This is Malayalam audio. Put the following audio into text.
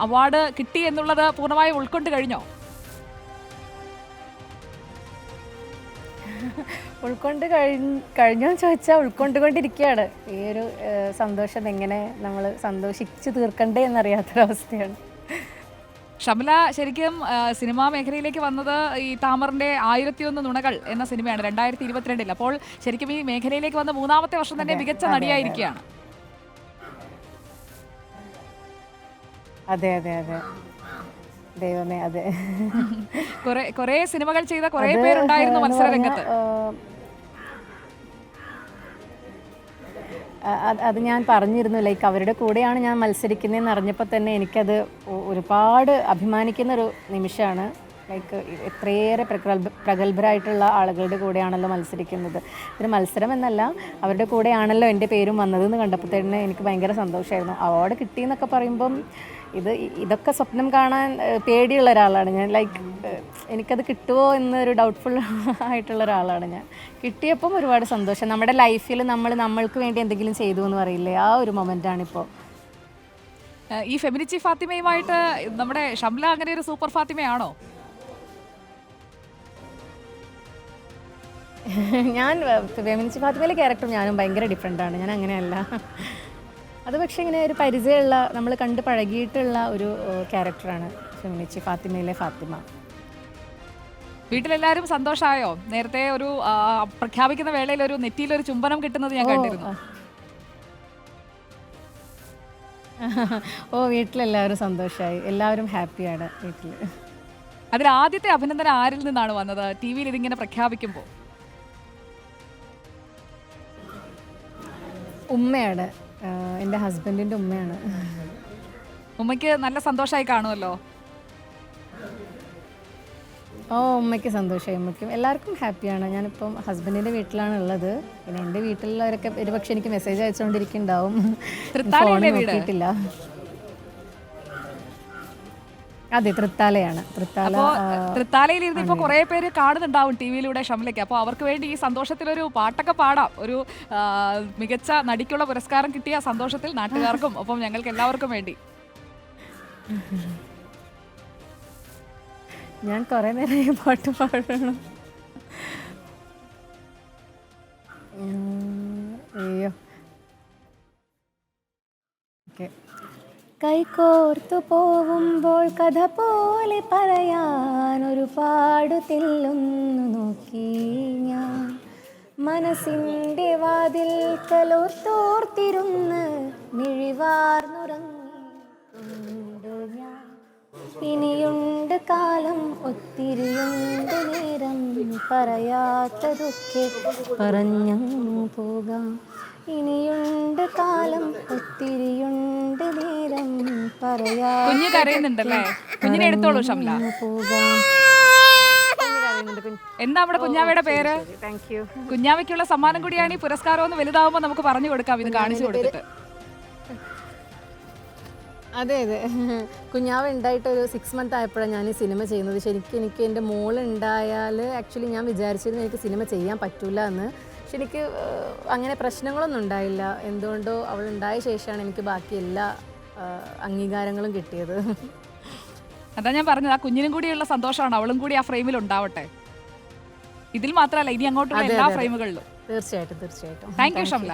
അവാർഡ് കിട്ടി എന്നുള്ളത് പൂർണ്ണമായും ഉൾക്കൊണ്ട് കഴിഞ്ഞോ? കഴിഞ്ഞോന്ന് ചോദിച്ചാൽ ഉൾക്കൊണ്ടുകൊണ്ടിരിക്കുകയാണ്. ഈ ഒരു സന്തോഷം എങ്ങനെ നമ്മൾ സന്തോഷിച്ച് തീർക്കണ്ടേ എന്നറിയാത്തൊരവസ്ഥയാണ്. ഷംല ശരിക്കും സിനിമാ മേഖലയിലേക്ക് വന്നത് ഈ താമറിന്റെ 1001 നുണകൾ എന്ന സിനിമയാണ് 2022. അപ്പോൾ ശരിക്കും ഈ മേഖലയിലേക്ക് വന്ന മൂന്നാമത്തെ വർഷം തന്നെ മികച്ച നടിയായിരിക്കുകയാണ്. അതെ അതെ അതെ ദൈവമേ, അതെ. കുറെ സിനിമകൾ ചെയ്ത കുറെ പേരുണ്ടായിരുന്നു മത്സര രംഗത്ത്. അത് ഞാൻ പറഞ്ഞിരുന്നു, ലൈക്ക് അവരുടെ കൂടെയാണ് ഞാൻ മത്സരിക്കുന്നതെന്ന് അറിഞ്ഞപ്പോൾ തന്നെ എനിക്കത് ഒരുപാട് അഭിമാനിക്കുന്നൊരു നിമിഷമാണ്. ലൈക്ക് എത്രയേറെ പ്രഗത്ഭരായിട്ടുള്ള ആളുകളുടെ കൂടെയാണല്ലോ മത്സരിക്കുന്നത്. ഇതൊരു മത്സരം എന്നല്ല, അവരുടെ കൂടെയാണല്ലോ എൻ്റെ പേരും വന്നതെന്ന് കണ്ടപ്പോൾ തന്നെ എനിക്ക് ഭയങ്കര സന്തോഷമായിരുന്നു. അവാർഡ് കിട്ടിയെന്നൊക്കെ പറയുമ്പം ഇതൊക്കെ സ്വപ്നം കാണാൻ പേടിയുള്ള ഒരാളാണ് ഞാൻ. ലൈക്ക് എനിക്കത് കിട്ടുമോ എന്നൊരു ഡൗട്ട്ഫുൾ ആയിട്ടുള്ള ഒരാളാണ് ഞാൻ. കിട്ടിയപ്പം ഒരുപാട് സന്തോഷം. നമ്മുടെ ലൈഫിൽ നമ്മൾക്ക് വേണ്ടി എന്തെങ്കിലും ചെയ്തു എന്ന് പറയില്ലേ, ആ ഒരു മൊമെൻ്റാണിപ്പോൾ. ഈ ഫെമിനിച്ചി ഫാത്തിമയുമായിട്ട് നമ്മുടെ ഷംല അങ്ങനെ ഒരു സൂപ്പർ ഫാത്തിമയാണോ? ഞാൻ ഫെമിനിച്ചി ഫാത്തിമയിലെ ക്യാരക്ടർ ഞാനും ഭയങ്കര ഡിഫറെൻ്റാണ്. ഞാൻ അങ്ങനെയല്ല. അത് പക്ഷേ ഇങ്ങനെ ഒരു പരിചയമുള്ള, നമ്മൾ കണ്ട് പഴകിയിട്ടുള്ള ഒരു ക്യാരക്ടറാണ് ഫെമിനിച്ചി ഫാത്തിമയിലെ ഫാത്തിമ. വീട്ടിലെല്ലാവരും സന്തോഷമായോ? നേരത്തെ ഒരു പ്രഖ്യാപിക്കുന്ന വേളയിൽ ഒരു നെറ്റിയിലൊരു ചുംബനം കിട്ടുന്നത് ഞാൻ കണ്ടിരുന്നു. വീട്ടിലെല്ലാവരും സന്തോഷമായി, എല്ലാവരും ഹാപ്പിയാണ് വീട്ടിൽ. അതിൽ ആദ്യത്തെ അഭിനന്ദനം ആരിൽ നിന്നാണ് വന്നത് ടി വിയിൽ ഇതിങ്ങനെ പ്രഖ്യാപിക്കുമ്പോൾ? ഉമ്മയാണ്, എൻ്റെ ഹസ്ബൻഡിൻ്റെ ഉമ്മയാണ്. ഉമ്മയ്ക്ക് നല്ല സന്തോഷമായി കാണുമല്ലോ. ഉമ്മയ്ക്ക് സന്തോഷമായി, ഉമ്മയ്ക്കും എല്ലാവർക്കും ഹാപ്പിയാണ്. ഞാനിപ്പം ഹസ്ബൻഡിൻ്റെ വീട്ടിലാണ് ഉള്ളത്. പിന്നെ എൻ്റെ വീട്ടിലുള്ളവരൊക്കെ ഒരുപക്ഷെ എനിക്ക് മെസ്സേജ് അയച്ചുകൊണ്ടിരിക്കുന്നുണ്ടാവും. ഫോൺ നോക്കിയിട്ടില്ല. അതെ, തൃത്താലയാണ്. തൃത്താലയിൽ ഇരുന്ന് ഇപ്പൊ കുറെ പേര് കാണുന്നുണ്ടാവും ടി വിയിലൂടെ ഷംലയ്ക്ക്. അപ്പോൾ അവർക്ക് വേണ്ടി ഈ സന്തോഷത്തിലൊരു പാട്ടൊക്കെ പാടാം. ഒരു മികച്ച നടിക്കുള്ള പുരസ്കാരം കിട്ടിയ സന്തോഷത്തിൽ നാട്ടുകാർക്കും ഒപ്പം ഞങ്ങൾക്ക് എല്ലാവർക്കും വേണ്ടി. ഞാൻ കുറെ നേരം പാട്ട് പാടണം. അയ്യോ, ഓക്കെ. കൈകോർത്തു പോവുമ്പോൾ കഥ പോലെ പറയാൻ ഒരുപാട് തെല്ലുന്നു നോക്കി ഞാൻ. മനസ്സിൻ്റെ വാതിൽ കലോർത്തോർത്തിരുന്ന് മിഴിവാർന്നുറങ്ങിക്കൊണ്ട് ഞാൻ. ഇനിയുണ്ട് കാലം, ഒത്തിരിയുണ്ട് നേരം, പറയാത്തതൊക്കെ പറഞ്ഞങ്ങു പോകാം. ഇനിയുണ്ട് കാലം, ഒത്തിരിയുണ്ട് നേരം, കുഞ്ഞ് കരയുന്നുണ്ടല്ലേ? കുഞ്ഞിനെ എടുത്തോളൂ ഷംല. എന്താ നമ്മുടെ കുഞ്ഞാവയുടെ പേര്? കുഞ്ഞാവയ്ക്കുള്ള സമ്മാനം കൂടിയാണ് ഈ പുരസ്കാരം. ഒന്ന് വലുതാവുമ്പോൾ നമുക്ക് പറഞ്ഞു കൊടുക്കാം, ഇത് കാണിച്ചു കൊടുത്തിട്ട്. അതെ അതെ, കുഞ്ഞാവ് ഉണ്ടായിട്ടൊരു 6 മന്ത് ആയപ്പോഴാണ് ഞാൻ ഈ സിനിമ ചെയ്യുന്നത്. ശരിക്കും എനിക്ക് എൻ്റെ മോളുണ്ടായാൽ ആക്ച്വലി ഞാൻ വിചാരിച്ചിരുന്നു എനിക്ക് സിനിമ ചെയ്യാൻ പറ്റില്ല എന്ന്. പക്ഷെ എനിക്ക് അങ്ങനെ പ്രശ്നങ്ങളൊന്നും ഉണ്ടായില്ല. എന്തുകൊണ്ടോ അവളുണ്ടായ ശേഷമാണ് എനിക്ക് ബാക്കി എല്ലാ അംഗീകാരങ്ങളും കിട്ടിയത്. അതാ ഞാൻ പറഞ്ഞത്, ആ കുഞ്ഞിനും കൂടിയുള്ള സന്തോഷമാണ്. അവളും കൂടി ആ ഫ്രെയിമിൽ ഉണ്ടാവട്ടെ. ഇതിൽ മാത്രമല്ല, ഇനി അങ്ങോട്ടുള്ള എല്ലാ ഫ്രെയിമുകളിലും. തീർച്ചയായിട്ടും തീർച്ചയായിട്ടും. Thank you Shamla.